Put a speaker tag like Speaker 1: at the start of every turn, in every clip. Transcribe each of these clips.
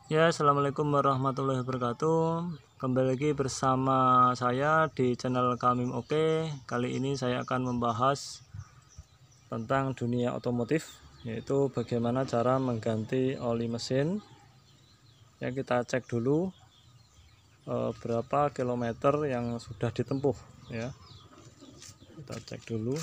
Speaker 1: Ya, assalamualaikum warahmatullahi wabarakatuh. Kembali lagi bersama saya di channel Kamim Oke. Kali ini saya akan membahas tentang dunia otomotif, yaitu bagaimana cara mengganti oli mesin. Ya, kita cek dulu berapa kilometer yang sudah ditempuh. Ya, kita cek dulu.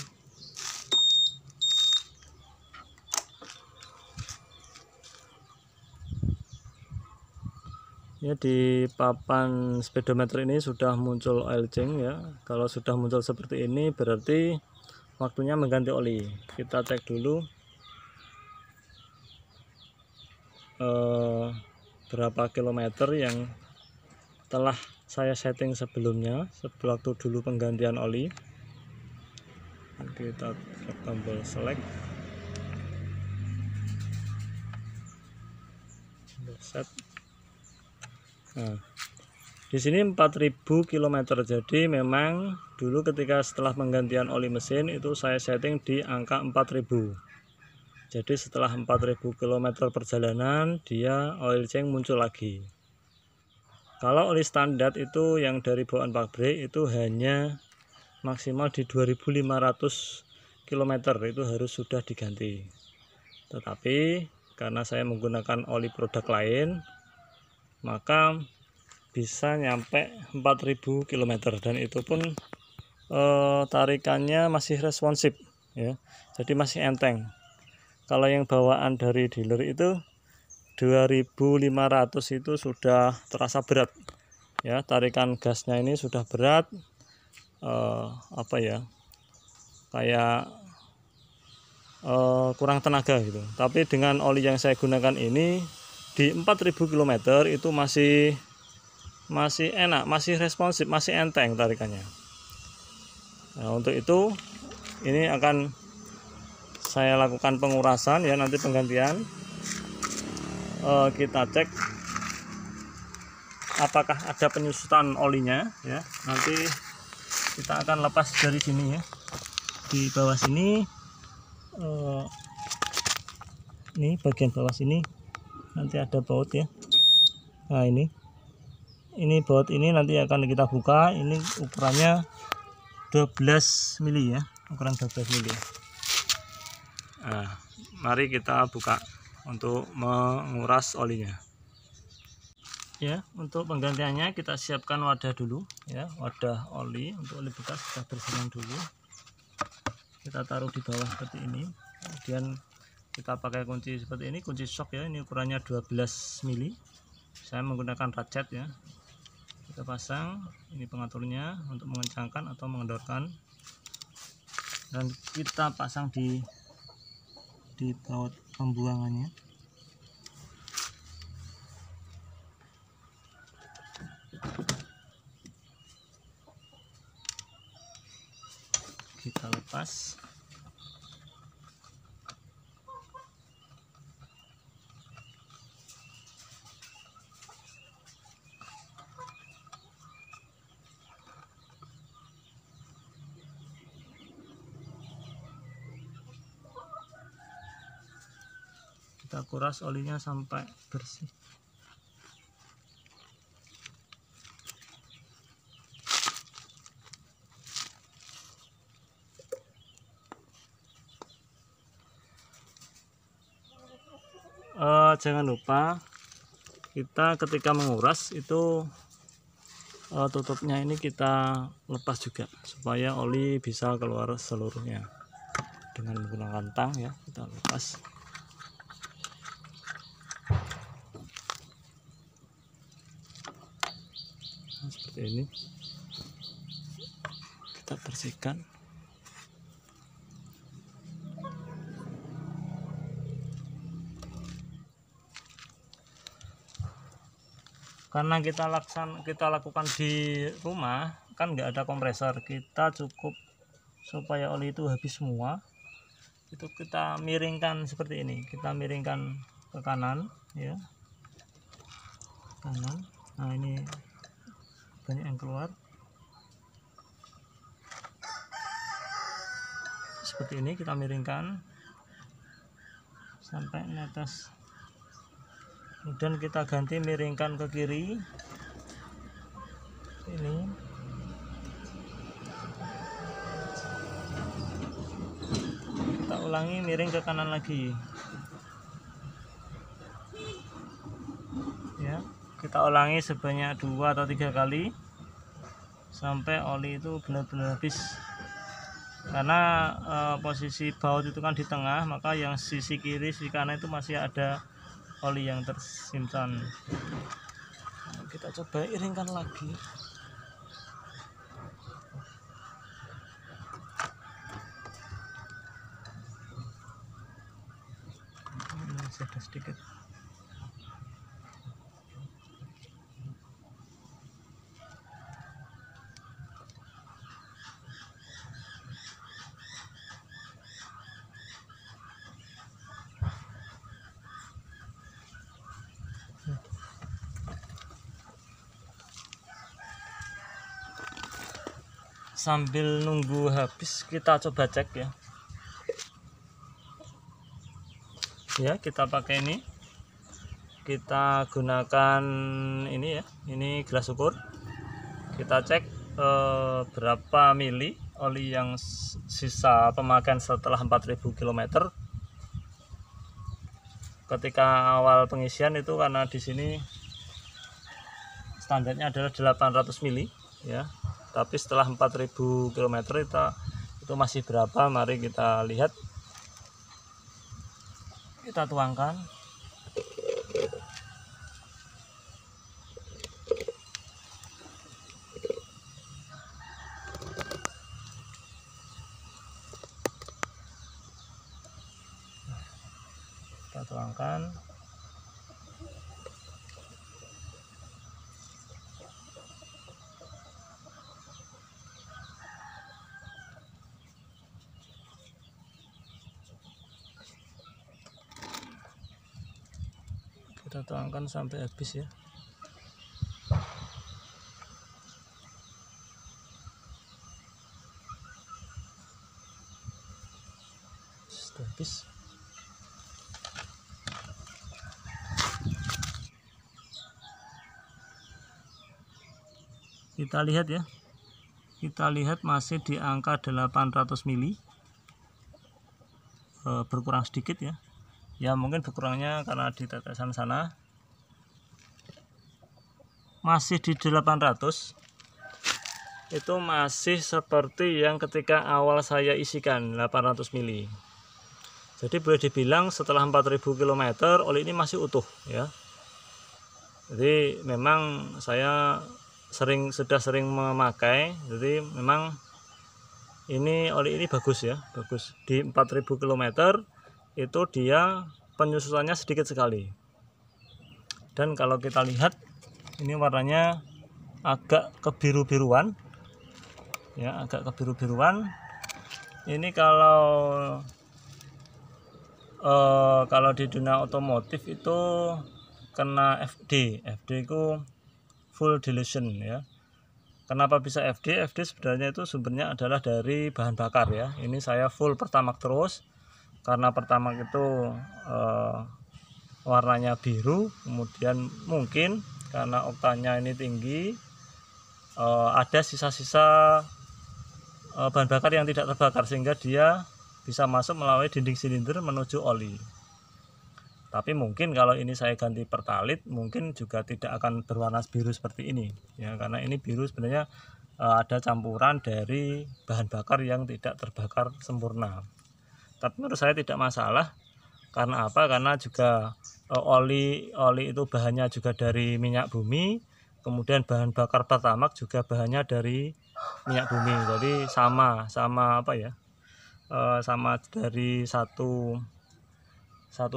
Speaker 1: Ya, di papan speedometer ini sudah muncul oil change ya. Kalau sudah muncul seperti ini berarti waktunya mengganti oli. Kita cek dulu berapa kilometer yang telah saya setting sebelumnya waktu dulu penggantian oli. Kita klik tombol select, set. Nah, di sini 4000 km. Jadi memang dulu ketika setelah penggantian oli mesin itu saya setting di angka 4000. Jadi setelah 4000 km perjalanan dia oil change muncul lagi. Kalau oli standar itu yang dari bawaan pabrik itu hanya maksimal di 2500 km itu harus sudah diganti. Tetapi karena saya menggunakan oli produk lain, maka bisa nyampe 4000 km dan itu pun tarikannya masih responsif ya. Jadi masih enteng. Kalau yang bawaan dari dealer itu 2500 itu sudah terasa berat ya, tarikan gasnya ini sudah berat, kayak kurang tenaga gitu. Tapi dengan oli yang saya gunakan ini di 4000 km itu masih enak, masih responsif, masih enteng tarikannya. Nah, untuk itu ini akan saya lakukan pengurasan ya, nanti penggantian. Kita cek apakah ada penyusutan olinya ya. Nanti kita akan lepas dari sini ya. Di bawah sini ini bagian bawah sini nanti ada baut ya. Nah, ini baut ini nanti akan kita buka. Ini ukurannya 12 mili ya, ukuran 12 mili. Nah, mari kita buka untuk menguras olinya. Ya, untuk penggantiannya kita siapkan wadah dulu ya, wadah oli. Untuk oli bekas kita bersihkan dulu. Kita taruh di bawah seperti ini. Kemudian kita pakai kunci seperti ini, kunci shock ya. Ini ukurannya 12 mili. Saya menggunakan ratchet ya. Kita pasang, ini pengaturnya untuk mengencangkan atau mengendorkan. Dan kita pasang di baut pembuangannya. Kita lepas. Kita kuras olinya sampai bersih. Jangan lupa kita ketika menguras itu tutupnya ini kita lepas juga supaya oli bisa keluar seluruhnya. Dengan menggunakan tang ya, kita lepas. Nah, seperti ini kita bersihkan. Karena kita lakukan di rumah kan nggak ada kompresor, kita cukup supaya oli itu habis semua itu kita miringkan seperti ini. Kita miringkan ke kanan ya, kanan. Nah, ini banyak yang keluar seperti ini. Kita miringkan sampai netes Kemudian kita ganti, miringkan ke kiri. Ini kita ulangi, miring ke kanan lagi ya. Kita ulangi sebanyak 2 atau 3 kali sampai oli itu benar-benar habis. Karena posisi baut itu kan di tengah, maka yang sisi kiri, sisi kanan itu masih ada oli yang tersimpan. Kita coba iringkan lagi. Masih ada sedikit. Sambil nunggu habis, kita coba cek ya. Ya, kita pakai ini. Kita gunakan ini ya. Ini gelas ukur. Kita cek berapa mili oli yang sisa pemakaian setelah 4000 km. Ketika awal pengisian itu, karena di sini standarnya adalah 800 mili ya. Tapi setelah 4000 km itu masih berapa? Mari kita lihat. Kita tuangkan. Kita tuangkan. Kita tuangkan sampai habis ya. Sudah habis. Kita lihat ya. Kita lihat masih di angka 800 mili. Berkurang sedikit ya. Ya mungkin berkurangnya karena di tetesan sana. Masih di 800. Itu masih seperti yang ketika awal saya isikan 800 mili. Jadi boleh dibilang setelah 4000 km oli ini masih utuh ya. Jadi memang saya sudah sering memakai. Jadi memang ini oli ini bagus ya, bagus. Di 4000 km itu dia penyusutannya sedikit sekali. Dan kalau kita lihat ini warnanya agak kebiru-biruan ya, agak kebiru-biruan. Ini kalau di dunia otomotif itu kena FD itu full dilution ya. Kenapa bisa FD? FD sebenarnya itu sumbernya adalah dari bahan bakar ya. Ini saya full Pertamax terus. Karena Pertamax itu warnanya biru, kemudian mungkin karena oktannya ini tinggi, ada sisa-sisa bahan bakar yang tidak terbakar sehingga dia bisa masuk melalui dinding silinder menuju oli. Tapi mungkin kalau ini saya ganti Pertalite mungkin juga tidak akan berwarna biru seperti ini ya, karena ini biru sebenarnya ada campuran dari bahan bakar yang tidak terbakar sempurna. Tapi menurut saya tidak masalah. Karena apa? Karena juga oli itu bahannya juga dari minyak bumi. Kemudian bahan bakar Pertamax juga bahannya dari minyak bumi. Jadi sama apa ya? Sama dari satu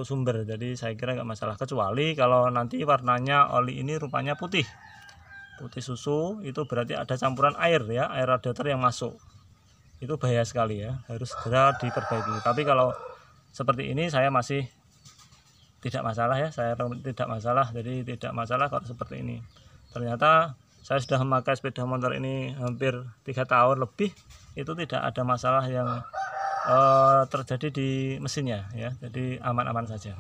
Speaker 1: sumber. Jadi saya kira nggak masalah. Kecuali kalau nanti warnanya oli ini rupanya putih susu, itu berarti ada campuran air ya, air radiator yang masuk. Itu bahaya sekali ya, harus segera diperbaiki. Tapi kalau seperti ini saya masih tidak masalah ya, saya tidak masalah. Jadi tidak masalah kalau seperti ini. Ternyata saya sudah memakai sepeda motor ini hampir 3 tahun lebih, itu tidak ada masalah yang terjadi di mesinnya ya. Jadi aman-aman saja.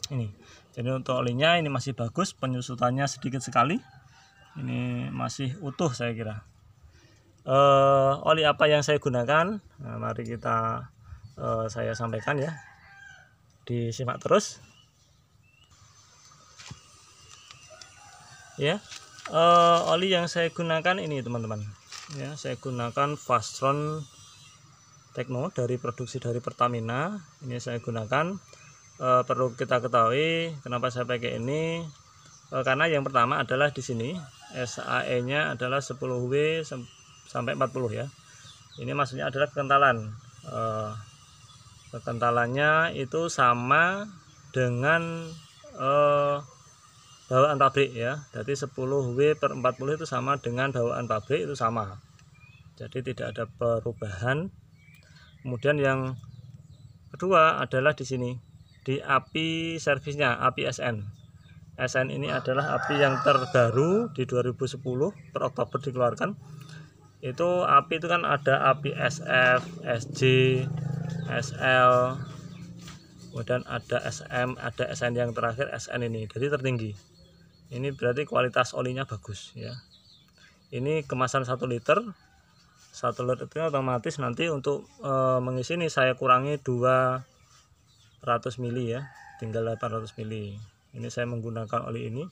Speaker 1: Ini Jadi untuk olinya ini masih bagus, penyusutannya sedikit sekali. Ini masih utuh saya kira. Oli apa yang saya gunakan? Nah, mari kita saya sampaikan ya. Disimak terus. Ya. Oli yang saya gunakan ini teman-teman. Ya, saya gunakan Fastron Tekno dari produksi dari Pertamina. Ini saya gunakan. Perlu kita ketahui kenapa saya pakai ini, karena yang pertama adalah di sini SAE-nya adalah 10W sampai 40 ya. Ini maksudnya adalah kekentalan. Kekentalannya itu sama dengan bawaan pabrik ya. Jadi 10W/40 itu sama dengan bawaan pabrik, itu sama. Jadi tidak ada perubahan. Kemudian yang kedua adalah di sini, di api servisnya, api SN. SN ini adalah api yang terbaru di 2010 per Oktober dikeluarkan. Itu api itu kan ada api SF, SJ, SL, kemudian ada SM, ada SN, yang terakhir SN ini. Jadi tertinggi. Ini berarti kualitas olinya bagus ya. Ini kemasan 1 liter. 1 liter itu otomatis nanti untuk mengisi ini saya kurangi 200 ml ya, tinggal 800 ml. Ini saya menggunakan oli ini,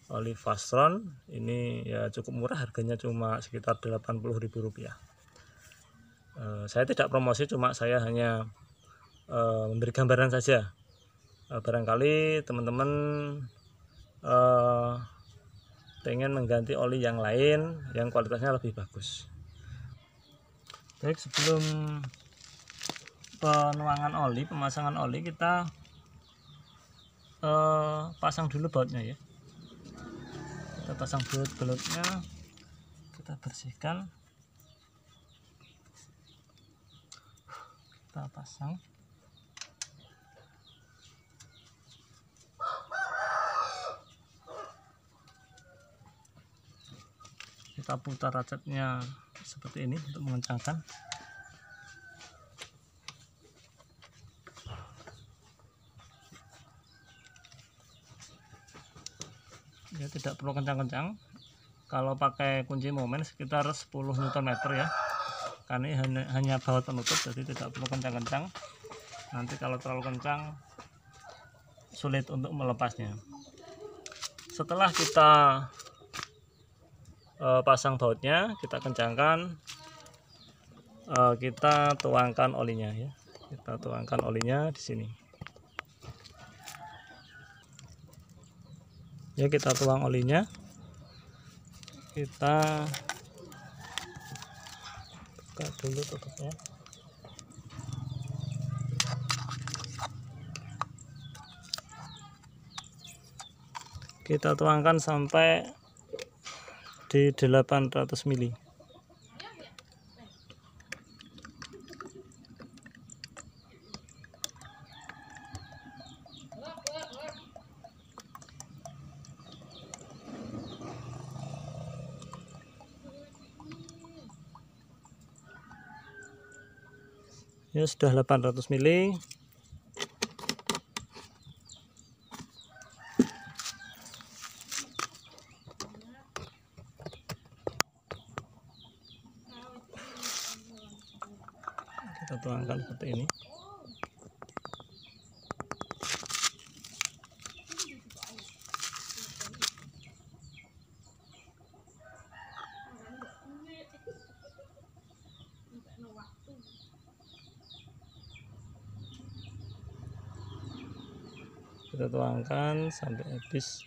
Speaker 1: oli Fastron. Ini ya cukup murah, harganya cuma sekitar Rp80.000. Saya tidak promosi, cuma saya hanya memberi gambaran saja. Barangkali teman-teman pengen mengganti oli yang lain yang kualitasnya lebih bagus. Baik, sebelum penuangan oli, pemasangan oli, kita pasang dulu bautnya ya. Kita pasang baut-bautnya, kita bersihkan, kita pasang. Kita putar ratchetnya seperti ini untuk mengencangkan. Ya, tidak perlu kencang-kencang. Kalau pakai kunci momen sekitar 10 Nm ya, karena ini hanya baut penutup, jadi tidak perlu kencang-kencang. Nanti kalau terlalu kencang sulit untuk melepasnya. Setelah kita pasang bautnya, kita kencangkan, kita tuangkan olinya ya. Kita tuangkan olinya di sini. Ya, kita tuang olinya. Kita buka dulu tutupnya. Kita tuangkan sampai di 800 ml. Ya, sudah 800 ml. Kita tuangkan seperti ini. Kita tuangkan sampai habis.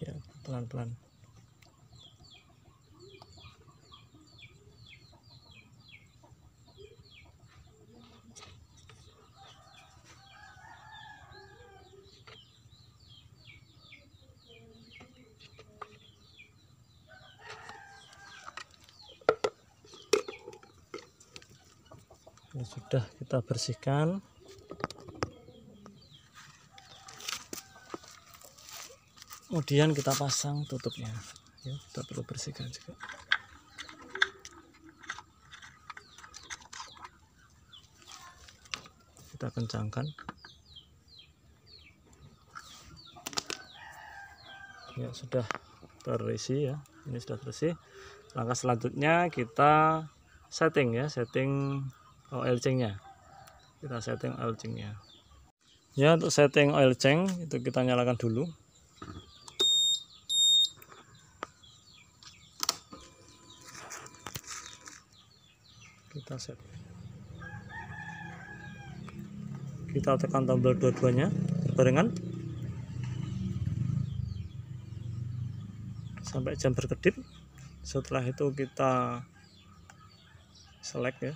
Speaker 1: Ya, pelan-pelan. Ya, sudah kita bersihkan. Kemudian kita pasang tutupnya ya, kita perlu bersihkan juga. Kita kencangkan ya, sudah terisi ya, ini sudah terisi. Langkah selanjutnya kita setting ya, setting oil change-nya. Kita setting oil change-nya ya. Untuk setting oil change itu kita nyalakan dulu. Kita set, kita tekan tombol dua-duanya berbarengan sampai jam berkedip. Setelah itu kita select ya,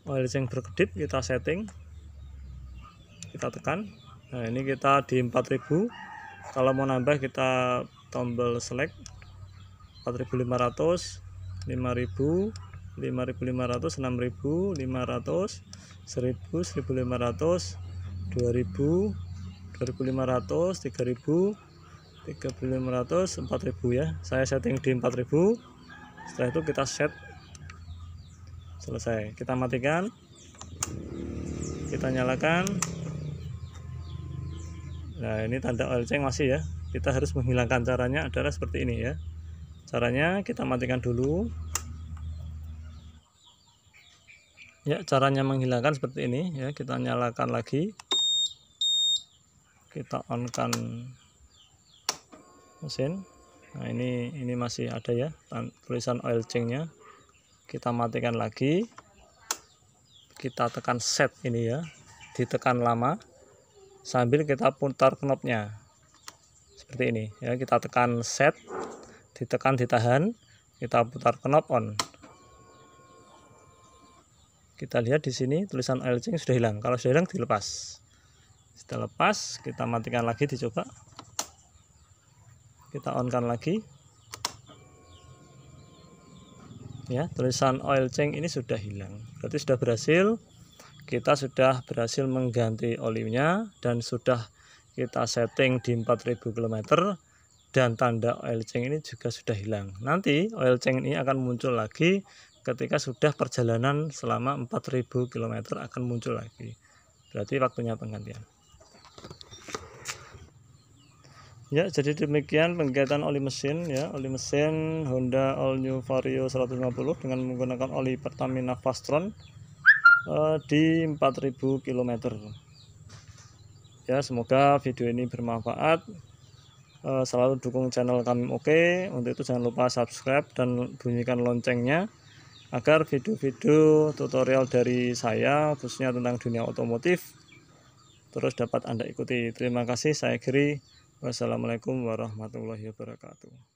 Speaker 1: oil change berkedip, kita setting, kita tekan. Nah ini kita di 4000. Kalau mau nambah kita tombol select 4500, 5000, 5500, 6000, 500, 1000, 1500, 2000, 2500, 3000, 3500, 4000 ya. Saya setting di 4000. Setelah itu kita set, selesai. Kita matikan, kita nyalakan. Nah ini tanda oil change masih ya. Kita harus menghilangkan. Caranya adalah seperti ini ya. Caranya kita matikan dulu ya. Caranya menghilangkan seperti ini ya. Kita nyalakan lagi, kita on kan mesin. Nah ini masih ada ya tulisan oil change-nya. Kita matikan lagi, kita tekan set ini ya, ditekan lama sambil kita putar knopnya seperti ini ya. Kita tekan set, ditekan, ditahan, kita putar knop on. Kita lihat di sini tulisan oil change sudah hilang. Kalau sudah hilang dilepas. Setelah lepas kita matikan lagi, dicoba. Kita on kan lagi ya, tulisan oil change ini sudah hilang. Berarti sudah berhasil. Kita sudah berhasil mengganti olinya dan sudah kita setting di 4000 km, dan tanda oil change ini juga sudah hilang. Nanti oil change ini akan muncul lagi ketika sudah perjalanan selama 4000 km akan muncul lagi. Berarti waktunya penggantian. Ya, jadi demikian penggantian oli mesin ya, oli mesin Honda All New Vario 150 dengan menggunakan oli Pertamina Fastron di 4000 km. Ya, semoga video ini bermanfaat. Selalu dukung channel kami Oke. Untuk itu jangan lupa subscribe dan bunyikan loncengnya agar video-video tutorial dari saya khususnya tentang dunia otomotif terus dapat Anda ikuti. Terima kasih, saya Giri. Wassalamualaikum warahmatullahi wabarakatuh.